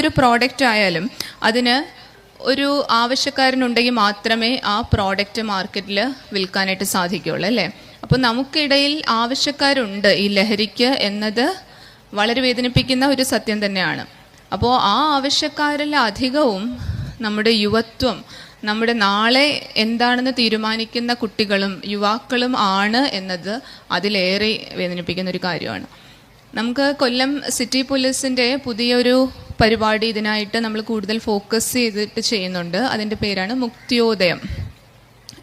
ഏതൊരു പ്രോഡക്റ്റ് ആയാലും അതിന് ഒരു ആവശ്യക്കാരനുണ്ടെങ്കിൽ മാത്രമേ ആ പ്രോഡക്റ്റ് മാർക്കറ്റിൽ വിൽക്കാനായിട്ട് സാധിക്കുകയുള്ളൂ അല്ലേ? അപ്പോൾ നമുക്കിടയിൽ ആവശ്യക്കാരുണ്ട് ഈ ലഹരിക്ക് എന്നത് വളരെ വേദനിപ്പിക്കുന്ന ഒരു സത്യം തന്നെയാണ്. അപ്പോൾ ആ ആവശ്യക്കാരിൽ അധികവും നമ്മുടെ യുവത്വം, നമ്മുടെ നാളെ എന്താണെന്ന് തീരുമാനിക്കുന്ന കുട്ടികളും യുവാക്കളും ആണ് എന്നത് അതിലേറെ വേദനിപ്പിക്കുന്ന ഒരു കാര്യമാണ്. നമുക്ക് കൊല്ലം സിറ്റി പോലീസിൻ്റെ പുതിയൊരു പരിപാടി ഇതിനായിട്ട് നമ്മൾ കൂടുതൽ ഫോക്കസ് ചെയ്തിട്ട് ചെയ്യുന്നുണ്ട്. അതിൻ്റെ പേരാണ് മുക്തിയോദയം.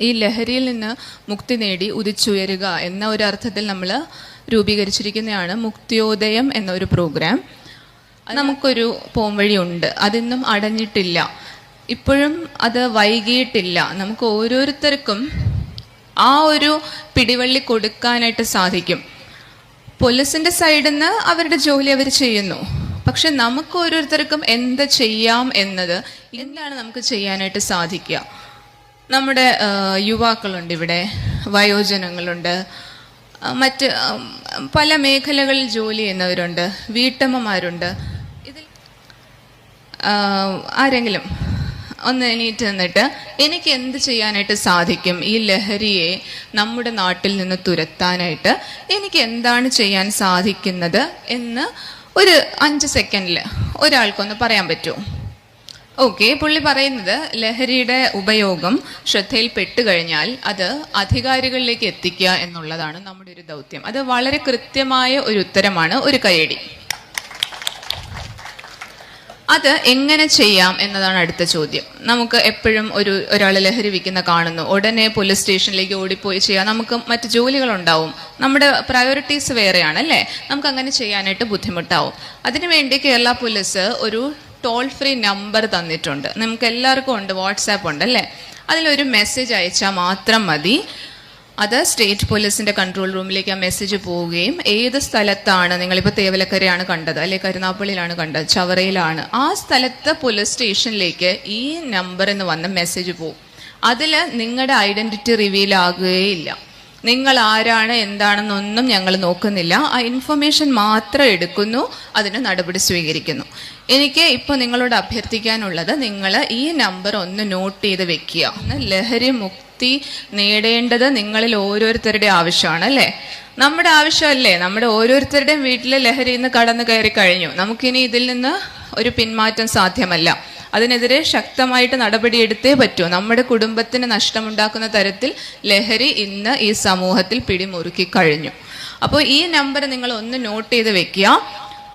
ഈ ലഹരിയിൽ നിന്ന് മുക്തി നേടി ഉദിച്ചുയരുക എന്ന ഒരു അർത്ഥത്തിൽ നമ്മൾ രൂപീകരിച്ചിരിക്കുന്നതാണ് മുക്തിയോദയം എന്നൊരു പ്രോഗ്രാം. നമുക്കൊരു പോംവഴിയുണ്ട്, അതിന്നും അടഞ്ഞിട്ടില്ല, ഇപ്പോഴും അത് വൈകിയിട്ടില്ല. നമുക്ക് ഓരോരുത്തർക്കും ആ ഒരു പിടിവള്ളി കൊടുക്കാനായിട്ട് സാധിക്കും. പോലീസിൻ്റെ സൈഡിൽ നിന്ന് അവരുടെ ജോലി അവർ ചെയ്യുന്നു, പക്ഷെ നമുക്ക് ഓരോരുത്തർക്കും എന്ത് ചെയ്യാം എന്നത്, എന്താണ് നമുക്ക് ചെയ്യാനായിട്ട് സാധിക്കുക. നമ്മുടെ യുവാക്കളുണ്ട്, ഇവിടെ വയോജനങ്ങളുണ്ട്, മറ്റ് പല മേഖലകളിൽ ജോലി ചെയ്യുന്നവരുണ്ട്, വീട്ടമ്മമാരുണ്ട്. ഇതിൽ ആരെങ്കിലും ഒന്ന് എണീറ്റ് നിന്നിട്ട് എനിക്ക് എന്ത് ചെയ്യാനായിട്ട് സാധിക്കും ഈ ലഹരിയെ നമ്മുടെ നാട്ടിൽ നിന്ന് തുരത്താനായിട്ട്, എനിക്ക് എന്താണ് ചെയ്യാൻ സാധിക്കുന്നത് എന്ന് ഒരു 5 സെക്കൻഡിൽ ഒരാൾക്കൊന്ന് പറയാൻ പറ്റുമോ? ഓക്കെ, പുള്ളി പറയുന്നത് ലഹരിയുടെ ഉപയോഗം ശ്രദ്ധയിൽപ്പെട്ട് കഴിഞ്ഞാൽ അത് അധികാരികളിലേക്ക് എത്തിക്കുക എന്നുള്ളതാണ് നമ്മുടെ ഒരു ദൗത്യം. അത് വളരെ കൃത്യമായ ഒരു ഉത്തരമാണ്. ഒരു കൈയടി. അത് എങ്ങനെ ചെയ്യാം എന്നതാണ് അടുത്ത ചോദ്യം. നമുക്ക് എപ്പോഴും ഒരാൾ ലഹരി വിൽക്കുന്ന കാണുന്നു, ഉടനെ പോലീസ് സ്റ്റേഷനിലേക്ക് ഓടിപ്പോയി ചെയ്യാം. നമുക്ക് മറ്റ് ജോലികളുണ്ടാവും, നമ്മുടെ പ്രയോറിറ്റീസ് വേറെയാണ് അല്ലേ? നമുക്ക് അങ്ങനെ ചെയ്യാനായിട്ട് ബുദ്ധിമുട്ടാവും. അതിനുവേണ്ടി കേരള പോലീസ് ഒരു ടോൾ ഫ്രീ നമ്പർ തന്നിട്ടുണ്ട്. നമുക്ക് എല്ലാവർക്കും ഉണ്ട്, വാട്സാപ്പ് ഉണ്ട് അല്ലേ? അതിലൊരു മെസ്സേജ് അയച്ചാൽ മാത്രം മതി. അത് സ്റ്റേറ്റ് പോലീസിൻ്റെ കൺട്രോൾ റൂമിലേക്ക് ആ മെസ്സേജ് പോവുകയും ഏത് സ്ഥലത്താണ്, നിങ്ങളിപ്പോൾ തേവലക്കരയാണ് കണ്ടത് അല്ലെ, കരുനാപ്പള്ളിയിലാണ് കണ്ടത്, ചവറയിലാണ്, ആ സ്ഥലത്ത് പോലീസ് സ്റ്റേഷനിലേക്ക് ഈ നമ്പർ എന്ന് വന്ന മെസ്സേജ് പോവും. അതിൽ നിങ്ങളുടെ ഐഡൻറ്റിറ്റി റിവീൽ ആകുകയില്ല. നിങ്ങൾ ആരാണ് എന്താണെന്നൊന്നും ഞങ്ങൾ നോക്കുന്നില്ല. ആ ഇൻഫർമേഷൻ മാത്രം എടുക്കുന്നു, അതിന് നടപടി സ്വീകരിക്കുന്നു. എനിക്ക് ഇപ്പോൾ നിങ്ങളോട് അഭ്യർത്ഥിക്കാനുള്ളത്, നിങ്ങൾ ഈ നമ്പർ ഒന്ന് നോട്ട് ചെയ്ത് വെക്കുക. ലഹരി മുക്തി നേടേണ്ടത് നിങ്ങളിൽ ഓരോരുത്തരുടെ ആവശ്യമാണ് അല്ലേ? നമ്മുടെ ആവശ്യമല്ലേ? നമ്മുടെ ഓരോരുത്തരുടെയും വീട്ടിലെ ലഹരി ഇന്ന് കടന്നു കയറി കഴിഞ്ഞു. നമുക്കിനി ഇതിൽ നിന്ന് ഒരു പിന്മാറ്റം സാധ്യമല്ല. അതിനെതിരെ ശക്തമായിട്ട് നടപടിയെടുത്തേ പറ്റൂ. നമ്മുടെ കുടുംബത്തിന് നഷ്ടമുണ്ടാക്കുന്ന തരത്തിൽ ലഹരി ഇന്ന് ഈ സമൂഹത്തിൽ പിടിമുറുക്കി കഴിഞ്ഞു. അപ്പോൾ ഈ നമ്പർ നിങ്ങൾ ഒന്ന് നോട്ട് ചെയ്ത് വെക്കുക.